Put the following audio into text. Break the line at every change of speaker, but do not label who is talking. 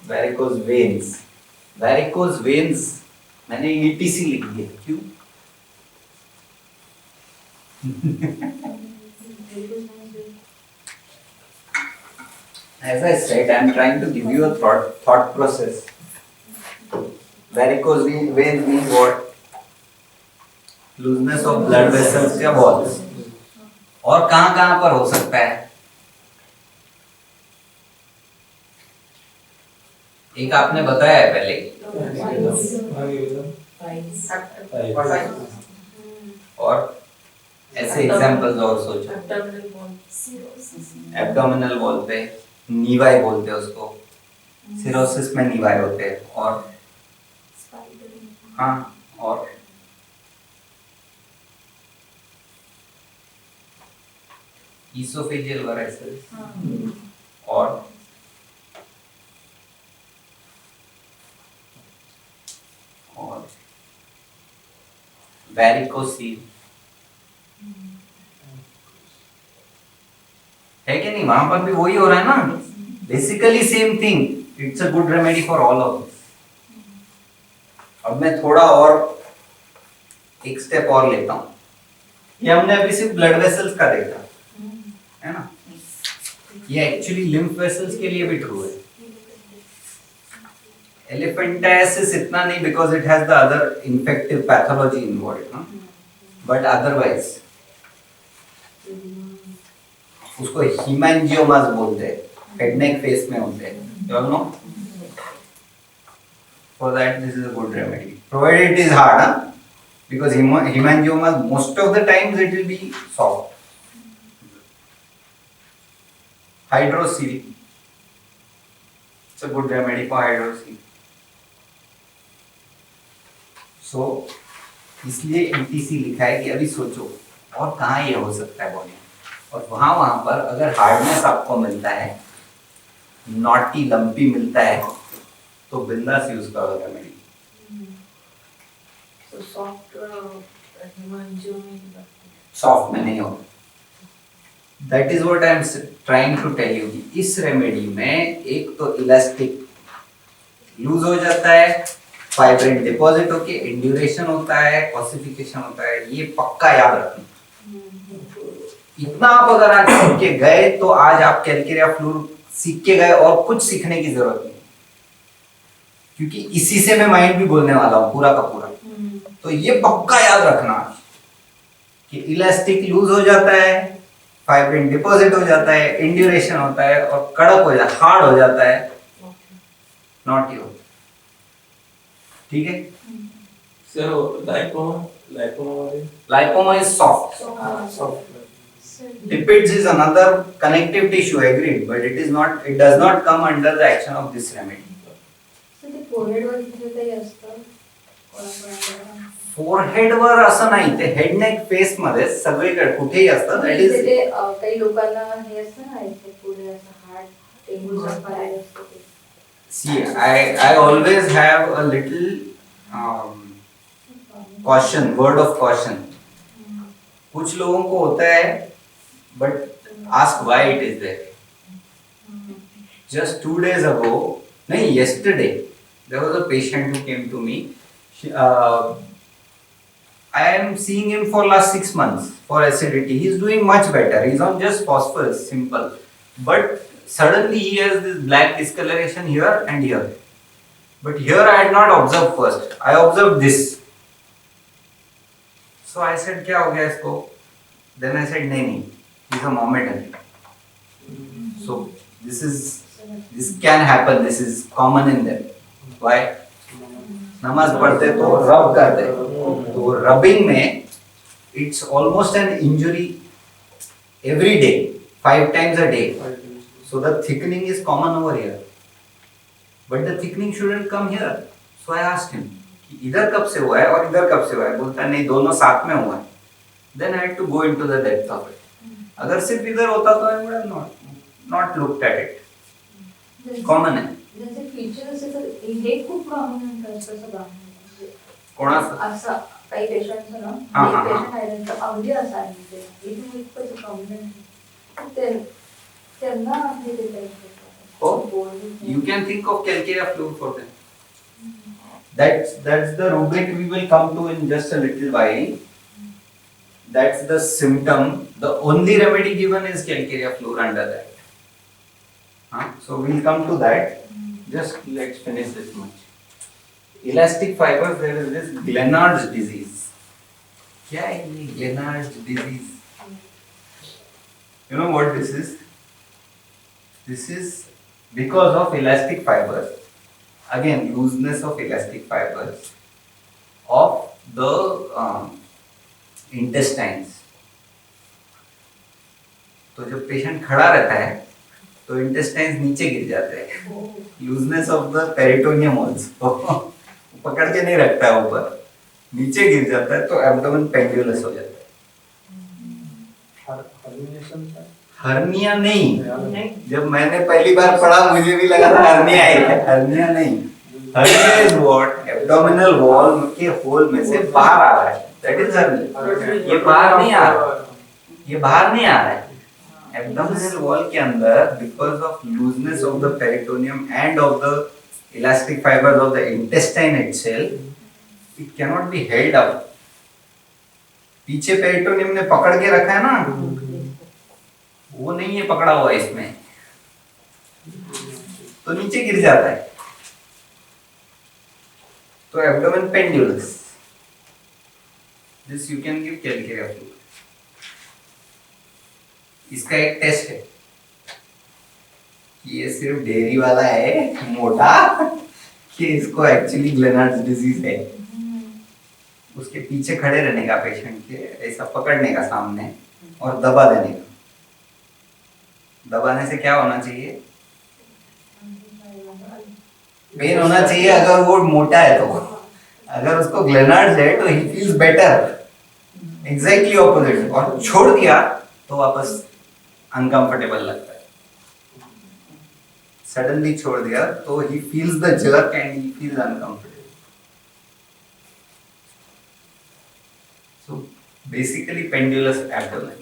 Varicose veins, varicose veins मैंने etc लिख दिया, क्यों? As I said, I am trying to give you a thought process. Varicose vein means what? Looseness of blood vessels या walls. और कहाँ कहाँ पर हो सकता है? एक आपने बताया है पहले, और ऐसे एग्जांपल्स और सोचो। एब्डोमिनल वॉल पे नीवाई बोलते हैं उसको, सिरोसिस में नीवाई होते हैं, और हाँ, और ईसोफेजियल वाराइसिस, और वैरिकोसील है कि नहीं? वहां पर भी वही हो रहा है ना, basically same thing. It's a good remedy for all of this. अब मैं थोड़ा और एक स्टेप और लेता हूं. ये हमने अभी सिर्फ ब्लड वेसल्स का देखा है ना, ये एक्चुअली लिम्फ वेसल्स के लिए भी ट्रू है. एलिफेंटाइसिस इतना नहीं, because it has the other infective pathology involved, but otherwise उसको हीमेंजियोमास बोलते हैं, हेड नेक फेस में होते हैं. You all know, for that this is a good remedy, provided it is hard, because hemangiomas most of the times it will be soft. Hydrocele, it's a good remedy for hydrocele. So इसलिए ETC लिखा है कि अभी सोचो और कहाँ ये हो सकता है बॉडी में, और वहां पर अगर हार्डनेस आपको मिलता है, नॉटी लंपी मिलता है, तो बिंदास यूज करो रेमेडी. सॉफ्ट में नहीं होगा. That is what I am trying to tell you. इस रेमेडी में एक तो इलास्टिक लूज हो जाता है, फाइब्रिन डिपॉजिट होके इंड्यूरेशन होता है, ऑसिफिकेशन होता है. ये पक्का याद रखना. इतना आप अगर आज सीख के गए तो आज आप कैलकेरिया फ्लूर सीख के गए, और कुछ सीखने की जरूरत नहीं, क्योंकि इसी से मैं माइंड भी बोलने वाला हूँ पूरा का पूरा. तो ये पक्का याद रखना कि इलास्टिक लूज हो जाता है, फाइब्रिन डिपॉजिट हो जाता है, इंड्यूरेशन होता है, और कड़क हो जाता है, हार्ड हो जाता है, नॉटी होता है. ठीक है
sir,
lipoma is soft. Lipids is another connective tissue, agreed, but it does not come under the action of this remedy. Forehead वर असं नाही, ते हेड नेक फेस मध्ये सगळीकडे कुठेही असतं. दॅट इज
काही लोकांना हे असतं ना, इथे पुढे असं हार्ट टेंगूचा पाय असतो.
सी I always have a little caution, word of caution. कुछ लोगों को होता है, but ask why it is there. Just 2 days ago, नहीं, yesterday, there was a patient who came to me. I am seeing him for last 6 months for acidity. He is doing much better. He is on just phosphorus, simple. But suddenly he has this black discoloration here and here. But here I had not observed first. I observed this. So I said, क्या हो गया इसको? Then I said, नहीं, it's a momentary. So this can happen. This is common in them. Why? नमाज पढ़ते तो रब करते, तो रबिंग में it's almost an injury every day, 5 times a day. So the thickening is common over here, but the thickening shouldn't come here. So I asked him, इधर कब से हुआ है और इधर कब से हुआ है? बोलता नहीं, दोनों साथ में हुआ है. Then I had to go into the depth of it. अगर सिर्फ इधर होता तो I would have not looked at it. Common है.
जैसे फीचर असे तर हे खूप प्रॉमिनंट असतं सगळं.
कोणाचं?
असं काही पेशंटचं ना, एक पेशंट आहे त्यांचं अगदी असं आहे, म्हणजे इथे इतकं प्रॉमिनंट त्यांना हे देता येतं.
You can think of calcarea fluid for them. That's the rubric we will come to in just a little while. That's the symptom. The only remedy given is calcarea fluid under that. So we'll come to that. Just let's finish this much. Elastic fibers, there is this Glenard's disease. क्या है ये Glenard's disease? You know what this is? This is because of elastic fibers. Again, looseness of elastic fibers of the intestines. तो जब patient खड़ा रहता है तो intestines नीचे गिर जाते हैं. Looseness of the peritoneum also. पकड़ के नहीं रखता है ऊपर, नीचे गिर जाता है तो एब्डोमेन पेंडुलस हो जाता है. हर्निया नहीं. जब मैंने पहली बार पढ़ा मुझे भी लगा था हर्निया है. हर्निया नहीं. Hernia is what abdominal wall के होल में से बाहर आ रहा है. That is hernia. ये बाहर नहीं आ रहा. ये बाहर नहीं आ रहा है. Abdominal wall के अंदर because of looseness of the peritoneum and of the elastic fibers of the intestine itself, it cannot be held up. पीछे पेरिटोनियम ने पकड़ के रखा है ना, वो नहीं है पकड़ा हुआ इसमें, तो नीचे गिर जाता है. तो abdomen pendulous. This you can give calcarea fluid. इसका एक टेस्ट है. ये सिर्फ डेयरी वाला है मोटा कि इसको एक्चुअली ग्लेनार्ड्स डिजीज है. उसके पीछे खड़े रहने का पेशेंट के, ऐसा पकड़ने का सामने और दबा देने का. दबाने से क्या होना चाहिए? पेन होना चाहिए अगर वो मोटा है तो. अगर उसको ग्लेनार्ड्स है तो he feels better. Exactly opposite. और छोड़ दिया तो वापस अनकंफर्टेबल लगता है. सडनली छोड़ दिया तो he feels the jerk and he feels uncomfortable. So basically pendulous abdomen.